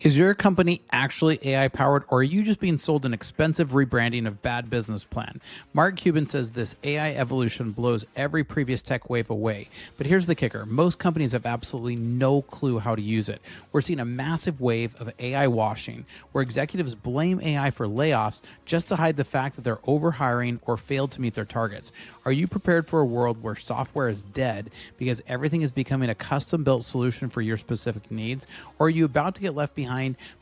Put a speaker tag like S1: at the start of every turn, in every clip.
S1: Is your company actually AI powered, or are you just being sold an expensive rebranding of bad business plan? Mark Cuban says this AI evolution blows every previous tech wave away. But here's the kicker. Most companies have absolutely no clue how to use it. We're seeing a massive wave of AI washing, where executives blame AI for layoffs just to hide the fact that they're overhiring or failed to meet their targets. Are you prepared for a world where software is dead because everything is becoming a custom-built solution for your specific needs? Or are you about to get left behind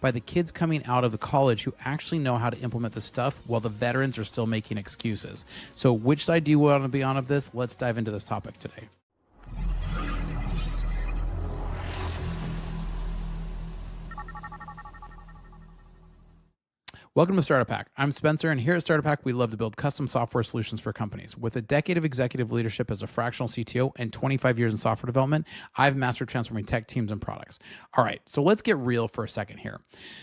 S1: by the kids coming out of the college who actually know how to implement the stuff while the veterans are still making excuses? So which side do you want to be on of this? Let's dive into this topic today. Welcome to Startup Hack. I'm Spencer, and here at Startup Hack, we love to build custom software solutions for companies. With a decade of executive leadership as a fractional CTO and 25 years in software development, I've mastered transforming tech teams and products. All right, so let's get real for a second here.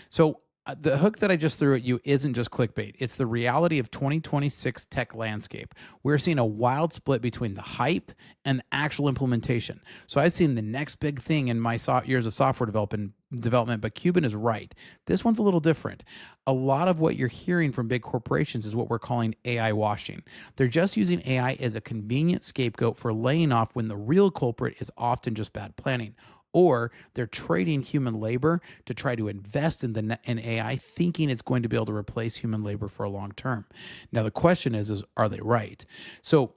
S1: So the hook that I just threw at you isn't just clickbait. It's the reality of 2026 tech landscape. We're seeing a wild split between the hype and the actual implementation. So I've seen the next big thing in my years of software development, but Cuban is right. This one's a little different. A lot of what you're hearing from big corporations is what we're calling AI washing. They're just using AI as a convenient scapegoat for laying off when the real culprit is often just bad planning. Or they're trading human labor to try to invest in AI, thinking it's going to be able to replace human labor for a long term. Now, the question is are they right? So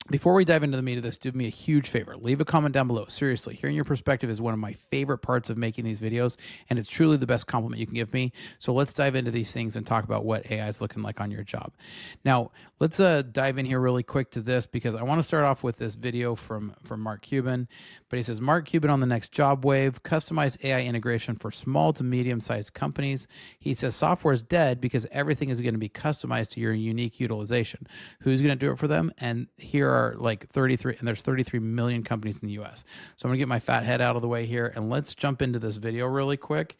S1: before we dive into the meat of this, do me a huge favor. Leave a comment down below. Seriously, hearing your perspective is one of my favorite parts of making these videos, and it's truly the best compliment you can give me. So let's dive into these things and talk about what AI is looking like on your job. Now, let's dive in here really quick to this, because I want to start off with this video from Mark Cuban. But he says, Mark Cuban on the next job wave, customized AI integration for small to medium-sized companies. He says software is dead because everything is going to be customized to your unique utilization. Who's going to do it for them? And here are like 33, and there's 33 million companies in the US. So I'm gonna get my fat head out of the way here, and let's jump into this video really quick.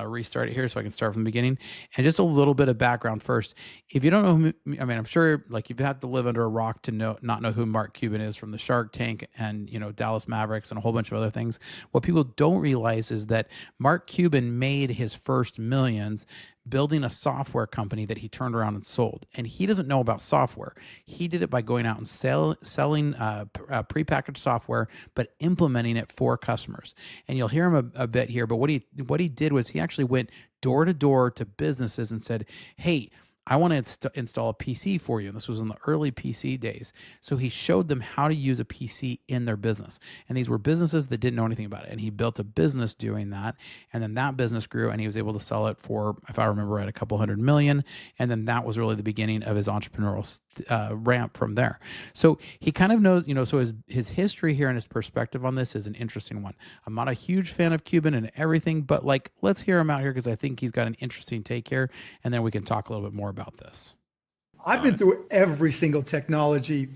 S1: Restart it here so I can start from the beginning. And just a little bit of background first. If you don't know who, I mean, I'm sure like you've had to live under a rock to not know who Mark Cuban is from the Shark Tank and, Dallas Mavericks and a whole bunch of other things. What people don't realize is that Mark Cuban made his first millions building a software company that he turned around and sold. And he doesn't know about software. He did it by going out and selling prepackaged software, but implementing it for customers. And you'll hear him a bit here, but what he did was he actually went door to door to businesses and said, hey, I want to install a PC for you. And this was in the early PC days. So he showed them how to use a PC in their business. And these were businesses that didn't know anything about it. And he built a business doing that. And then that business grew, and he was able to sell it for, if I remember right, a couple $100 million. And then that was really the beginning of his entrepreneurial ramp from there. So he kind of knows, so his history here and his perspective on this is an interesting one. I'm not a huge fan of Cuban and everything, but let's hear him out here, because I think he's got an interesting take here. And then we can talk a little bit more about this.
S2: I've been through every single technology,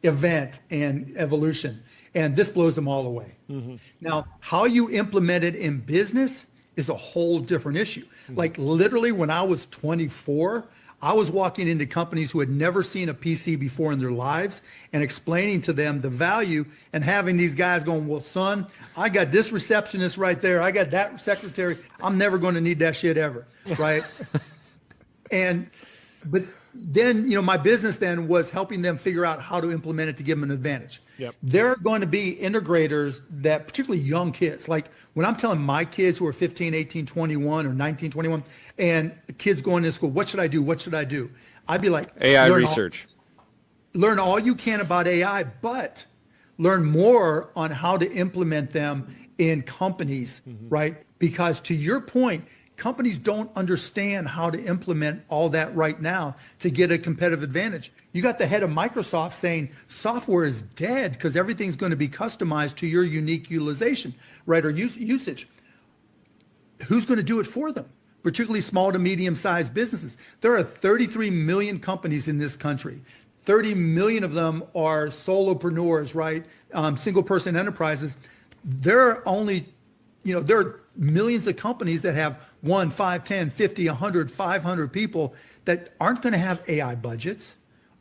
S2: event and evolution, and this blows them all away. Mm-hmm. Now, how you implement it in business is a whole different issue. Mm-hmm. Like literally when I was 24, I was walking into companies who had never seen a PC before in their lives and explaining to them the value, and having these guys going, well, son, I got this receptionist right there. I got that secretary. I'm never going to need that shit ever. Right. But then, my business then was helping them figure out how to implement it to give them an advantage. Yep. There are going to be integrators that, particularly young kids, like when I'm telling my kids who are 15, 18, 21 or 19, 21, and kids going to school, what should I do? What should I do? I'd be like,
S3: AI research.
S2: Learn all you can about AI, but learn more on how to implement them in companies, right? Because to your point, companies don't understand how to implement all that right now to get a competitive advantage. You got the head of Microsoft saying software is dead because everything's going to be customized to your unique utilization, right, or usage. Who's going to do it for them? Particularly small to medium-sized businesses. There are 33 million companies in this country. 30 million of them are solopreneurs, right? Single-person enterprises. There are only, there are millions of companies that have 1, 5, 10, 50, 100, 500 people that aren't going to have AI budgets,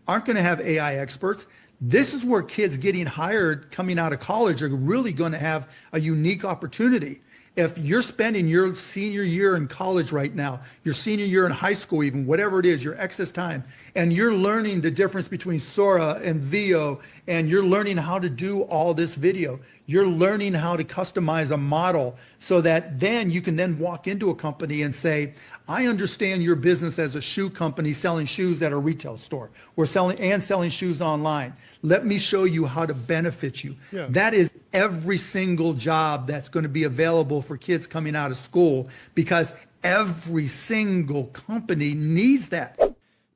S2: aren't going to have AI experts. This is where kids getting hired coming out of college are really going to have a unique opportunity. if you're spending your senior year in college right now, your senior year in high school, even whatever it is, your excess time, and you're learning the difference between Sora and Veo, and you're learning how to do all this video, you're learning how to customize a model so that then you can then walk into a company and say, I understand your business as a shoe company selling shoes at a retail store. We're selling shoes online. Let me show you how to benefit you.
S3: Yeah.
S2: That is every single job that's going to be available for kids coming out of school, because every single company needs that.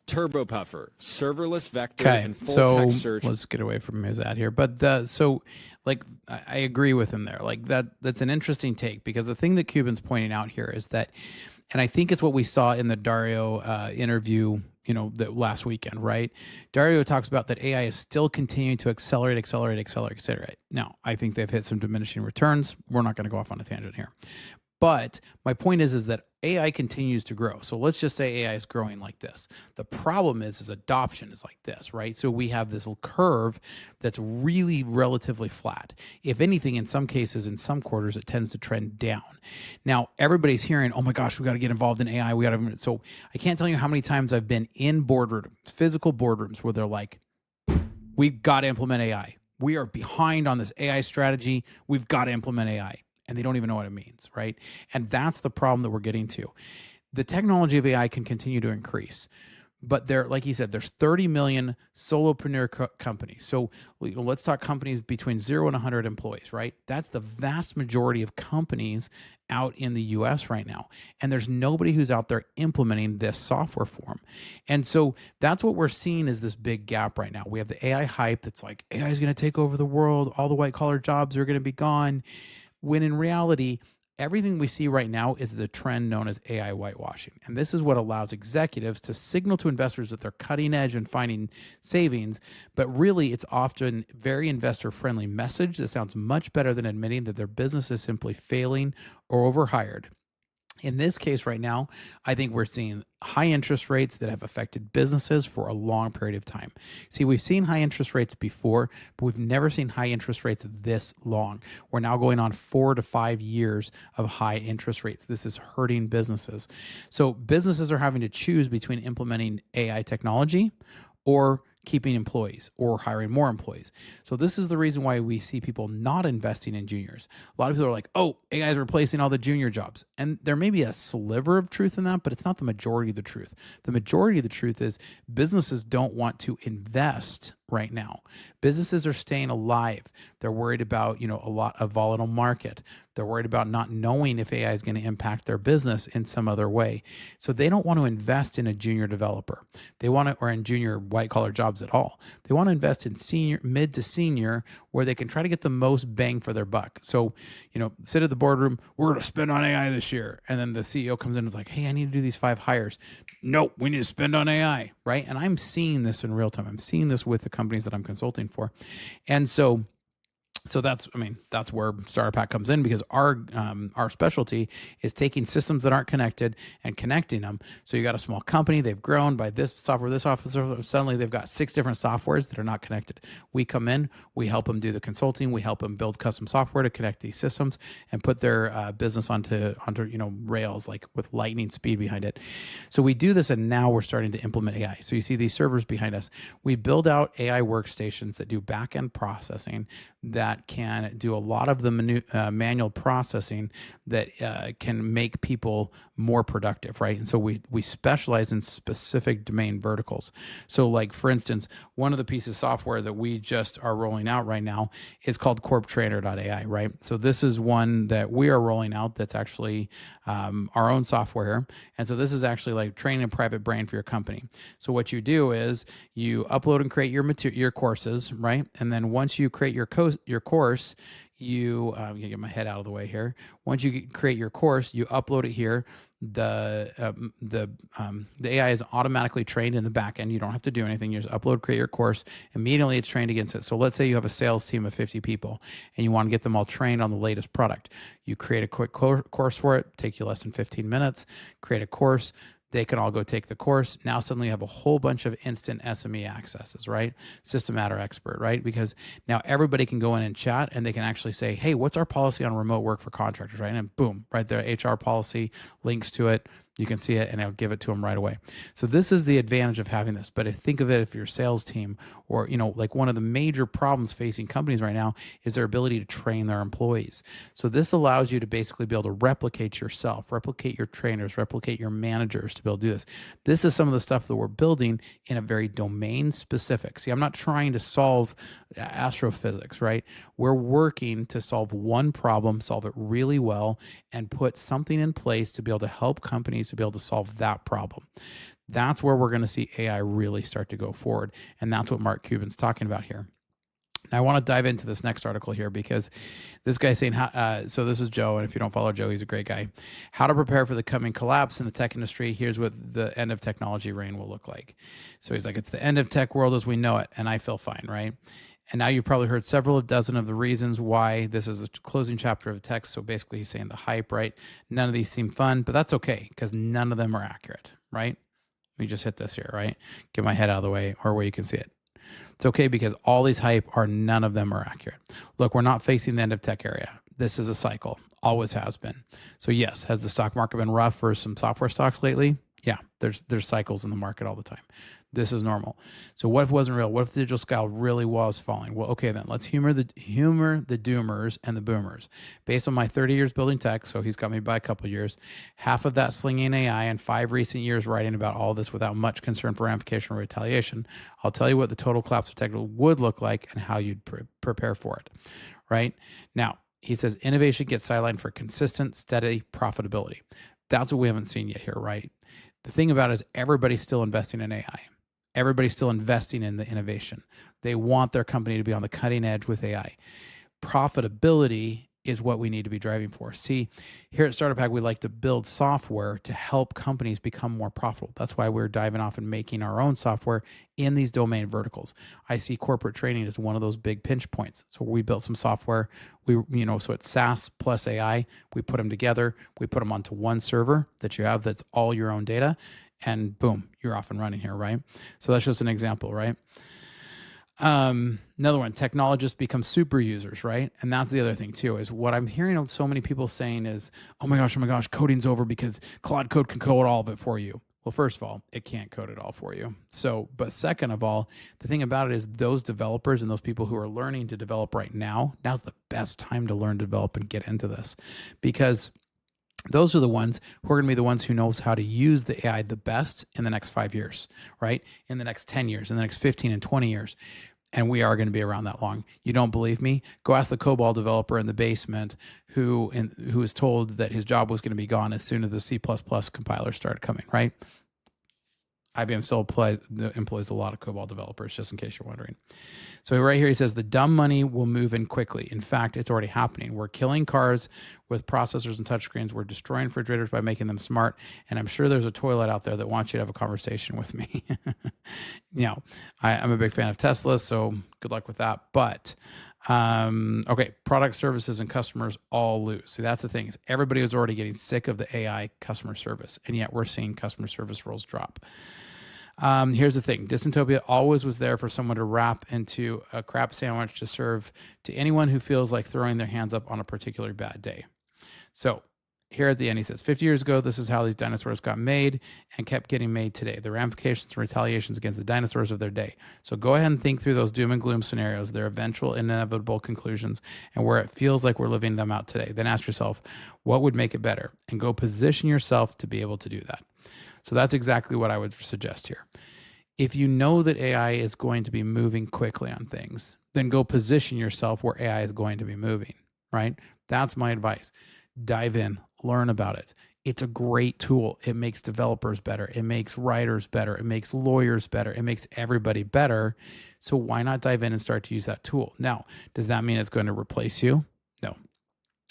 S4: Turbo Puffer, serverless vector,
S1: Okay,
S4: and full
S1: so
S4: text search.
S1: let's get away from his ad here. But I agree with him there. Like that's an interesting take, because the thing that Cuban's pointing out here is that, and I think it's what we saw in the Dario interview, that last weekend, right? Dario talks about that AI is still continuing to accelerate. Now, I think they've hit some diminishing returns. We're not going to go off on a tangent here. But my point is that AI continues to grow. So let's just say AI is growing like this. The problem is adoption is like this, right? So we have this curve that's really relatively flat. If anything, in some cases, in some quarters, it tends to trend down. Now, everybody's hearing, oh my gosh, we got to get involved in AI. So I can't tell you how many times I've been in boardrooms, physical boardrooms, where they're like, we've got to implement AI. We are behind on this AI strategy. We've got to implement AI. And they don't even know what it means, right? And that's the problem that we're getting to. The technology of AI can continue to increase, but like he said, there's 30 million solopreneur companies. So let's talk companies between 0 and 100 employees, right? That's the vast majority of companies out in the US right now. And there's nobody who's out there implementing this software for them. And so that's what we're seeing is this big gap right now. We have the AI hype that's like, AI is going to take over the world. All the white collar jobs are going to be gone. When in reality, everything we see right now is the trend known as AI whitewashing. And this is what allows executives to signal to investors that they're cutting edge and finding savings. But really, it's often very investor-friendly message that sounds much better than admitting that their business is simply failing or overhired. In this case right now, I think we're seeing high interest rates that have affected businesses for a long period of time. See, we've seen high interest rates before, but we've never seen high interest rates this long. We're now going on 4 to 5 years of high interest rates. This is hurting businesses. So businesses are having to choose between implementing AI technology or keeping employees or hiring more employees. So this is the reason why we see people not investing in juniors. A lot of people are like, oh, AI is replacing all the junior jobs. And there may be a sliver of truth in that, but it's not the majority of the truth. The majority of the truth is businesses don't want to invest right now. Businesses are staying alive. They're worried about, a volatile market. They're worried about not knowing if AI is going to impact their business in some other way. So they don't want to invest in a junior developer. They want to, or in junior white collar jobs at all. They want to invest in mid to senior, where they can try to get the most bang for their buck. So, sit at the boardroom, we're going to spend on AI this year. And then the CEO comes in and is like, hey, I need to do these 5 hires. Nope, we need to spend on AI, right? And I'm seeing this in real time. I'm seeing this with the companies that I'm consulting for. And so that's where Starter Pack comes in, because our specialty is taking systems that aren't connected and connecting them. So you got a small company, they've grown by this software, suddenly they've got 6 different softwares that are not connected. We come in, we help them do the consulting, we help them build custom software to connect these systems and put their business onto rails, like with lightning speed behind it. So we do this, and now we're starting to implement AI. So you see these servers behind us. We build out AI workstations that do back-end processing, that can do a lot of the manual processing that can make people more productive, right? And so we specialize in specific domain verticals. So like, for instance, one of the pieces of software that we just are rolling out right now is called CorpTrainer.ai, right? So this is one that we are rolling out that's actually our own software. And so this is actually like training a private brain for your company. So what you do is you upload and create your courses, right? And then once you create your course, you I'm gonna get my head out of the way here. Once you create your course, you upload it here. The AI is automatically trained in the back end. You don't have to do anything. You just upload, create your course. Immediately it's trained against it. So let's say you have a sales team of 50 people and you want to get them all trained on the latest product. You create a quick course for it, take you less than 15 minutes, create a course. They can all go take the course. Now suddenly you have a whole bunch of instant SME accesses, right? System matter expert, right? Because now everybody can go in and chat, and they can actually say, hey, what's our policy on remote work for contractors, right? And boom, right there, HR policy links to it. You can see it, and I'll give it to them right away. So this is the advantage of having this. But think of it, if your sales team, or like one of the major problems facing companies right now is their ability to train their employees. So this allows you to basically be able to replicate yourself, replicate your trainers, replicate your managers to be able to do this. This is some of the stuff that we're building in a very domain specific. See, I'm not trying to solve astrophysics, right? We're working to solve one problem, solve it really well, and put something in place to be able to help companies to be able to solve that problem. That's where we're going to see AI really start to go forward. And that's what Mark Cuban's talking about here. Now, I want to dive into this next article here because this guy's saying, so this is Joe, and if you don't follow Joe, he's a great guy. How to prepare for the coming collapse in the tech industry. Here's what the end of technology reign will look like. So he's like, it's the end of tech world as we know it, and I feel fine, right? And now you've probably heard several dozen of the reasons why this is a closing chapter of text. So basically he's saying the hype, right? None of these seem fun, but that's okay because none of them are accurate, right? Let me just hit this here, right? Get my head out of the way or where you can see it. It's okay because all these hype none of them are accurate. Look, we're not facing the end of tech area. This is a cycle, always has been. So yes, has the stock market been rough for some software stocks lately? Yeah, there's cycles in the market all the time. This is normal. So what if it wasn't real? What if the digital scale really was falling? Well, okay, then let's humor the doomers and the boomers. Based on my 30 years building tech, so he's got me by a couple of years, half of that slinging AI and 5 recent years writing about all this without much concern for ramification or retaliation. I'll tell you what the total collapse of tech would look like and how you'd prepare for it, right? Now, he says innovation gets sidelined for consistent, steady profitability. That's what we haven't seen yet here, right? The thing about it is everybody's still investing in AI. Everybody's still investing in the innovation. They want their company to be on the cutting edge with AI. Profitability is what we need to be driving for. See, here at Startup Hack, we like to build software to help companies become more profitable. That's why we're diving off and making our own software in these domain verticals. I see corporate training as one of those big pinch points. So we built some software. So it's SaaS plus AI. We put them together. We put them onto one server that you have that's all your own data. And boom, you're off and running here, right? So that's just an example, right? Another one, technologists become super users, right? And that's the other thing too, is what I'm hearing so many people saying is, oh my gosh, coding's over because Claude Code can code all of it for you. Well, first of all, it can't code it all for you. So, but second of all, the thing about it is those developers and those people who are learning to develop right now, now's the best time to learn to develop and get into this, because those are the ones who are going to be the ones who knows how to use the AI the best in the next 5 years, right? In the next 10 years, in the next 15 and 20 years. And we are going to be around that long. You don't believe me? Go ask the COBOL developer in the basement who was told that his job was going to be gone as soon as the C++ compiler started coming, right? IBM still employs a lot of COBOL developers, just in case you're wondering. So right here, he says, the dumb money will move in quickly. In fact, it's already happening. We're killing cars with processors and touchscreens. We're destroying refrigerators by making them smart. And I'm sure there's a toilet out there that wants you to have a conversation with me. I'm a big fan of Tesla, so good luck with that. But okay, product, services, and customers all lose. See, that's the thing, is everybody was already getting sick of the AI customer service, and yet we're seeing customer service roles drop. Here's the thing. Dystopia always was there for someone to wrap into a crap sandwich to serve to anyone who feels like throwing their hands up on a particularly bad day. So here at the end, he says, 50 years ago, this is how these dinosaurs got made and kept getting made today. The ramifications and retaliations against the dinosaurs of their day. So go ahead and think through those doom and gloom scenarios, their eventual inevitable conclusions, and where it feels like we're living them out today. Then ask yourself, what would make it better? And go position yourself to be able to do that. So that's exactly what I would suggest here. If you know that AI is going to be moving quickly on things, then go position yourself where AI is going to be moving, right? That's my advice. Dive in, learn about it. It's a great tool. It makes developers better. It makes writers better. It makes lawyers better. It makes everybody better. So why not dive in and start to use that tool? Now, does that mean it's going to replace you? No.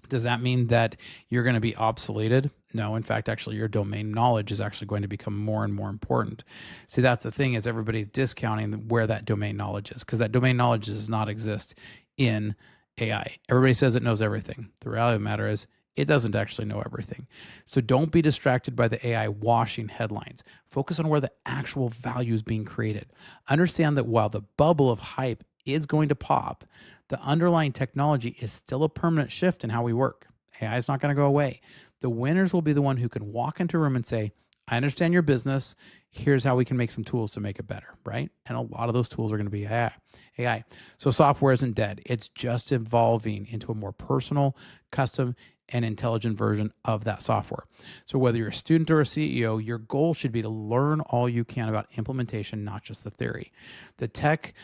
S1: Does that mean that you're going to be obsoleted? No. In fact, actually, your domain knowledge is actually going to become more and more important. See, that's the thing, is everybody's discounting where that domain knowledge is, because that domain knowledge does not exist in AI. Everybody says it knows everything. The reality of the matter is It doesn't actually know everything. So don't be distracted by the AI washing headlines. Focus on where the actual value is being created. Understand that while the bubble of hype is going to pop, the underlying technology is still a permanent shift in how we work. AI is not going to go away. The winners will be the one who can walk into a room and say, I understand your business. Here's how we can make some tools to make it better, right? And a lot of those tools are going to be AI. So software isn't dead. It's just evolving into a more personal, custom, and intelligent version of that software. So whether you're a student or a CEO, your goal should be to learn all you can about implementation, not just the theory. The tech,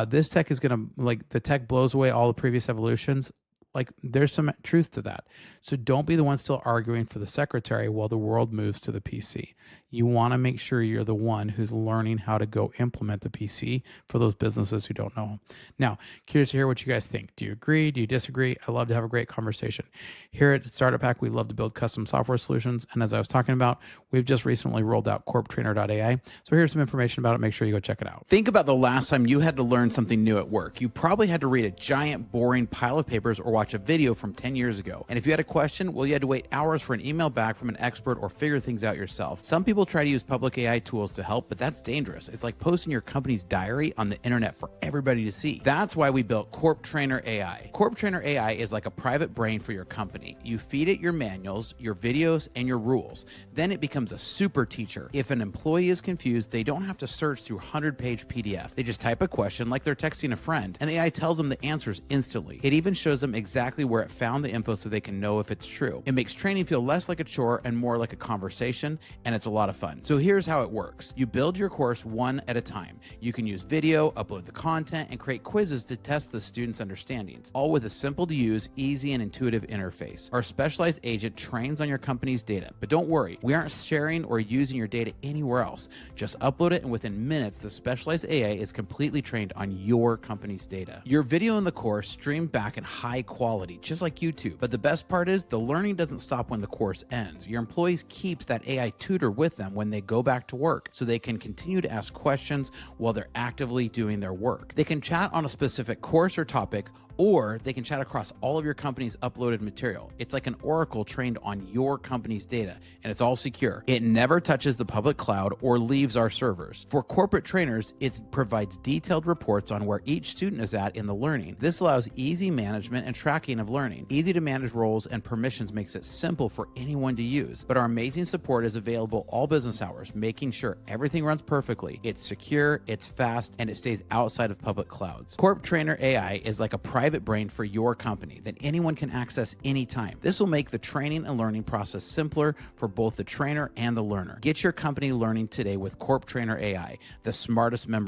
S1: this tech is going to, like, the tech blows away all the previous evolutions. Like, there's some truth to that. So don't be the one still arguing for the secretary while the world moves to the PC. You want to make sure you're the one who's learning how to go implement the PC for those businesses who don't know. Now, curious to hear what you guys think. Do you agree? Do you disagree? I love to have a great conversation. Here at Startup Hack, we love to build custom software solutions. And as I was talking about, we've just recently rolled out corptrainer.ai. So here's some information about it. Make sure you go check it out. Think about the last time you had to learn something new at work. You probably had to read a giant, boring pile of papers or watch a video from 10 years ago. And if you had a question, well, you had to wait hours for an email back from an expert or figure things out yourself. Some people try to use public AI tools to help, but that's dangerous. It's like posting your company's diary on the internet for everybody to see. That's why we built Corp Trainer AI. Corp Trainer AI is like a private brain for your company. You feed it your manuals, your videos, and your rules. Then it becomes a super teacher. If an employee is confused, they don't have to search through 100-page PDF. They just type a question like they're texting a friend, and the AI tells them the answers instantly. It even shows them exactly where it found the info so they can know if it's true. It makes training feel less like a chore and more like a conversation, and it's a lot of fun. So here's how it works. You build your course one at a time. You can use video, upload the content, and create quizzes to test the students' understandings, all with a simple to use, easy, and intuitive interface. Our specialized agent trains on your company's data, but don't worry, we aren't sharing or using your data anywhere else. Just upload it, and within minutes, the specialized AI is completely trained on your company's data. Your video in the course streamed back in high quality, just like YouTube. But the best part is the learning doesn't stop when the course ends. Your employees keeps that AI tutor with them when they go back to work, so they can continue to ask questions while they're actively doing their work. They can chat on a specific course or topic, or they can chat across all of your company's uploaded material. It's like an oracle trained on your company's data, and it's all secure. It never touches the public cloud or leaves our servers. For corporate trainers, it provides detailed reports on where each student is at in the learning. This allows easy management and tracking of learning. Easy to manage roles and permissions makes it simple for anyone to use. But our amazing support is available all business hours, making sure everything runs perfectly. It's secure, it's fast, and it stays outside of public clouds. Corp Trainer AI is like a private brain for your company that anyone can access anytime. This will make the training and learning process simpler for both the trainer and the learner. Get your company learning today with Corp Trainer AI, the smartest member.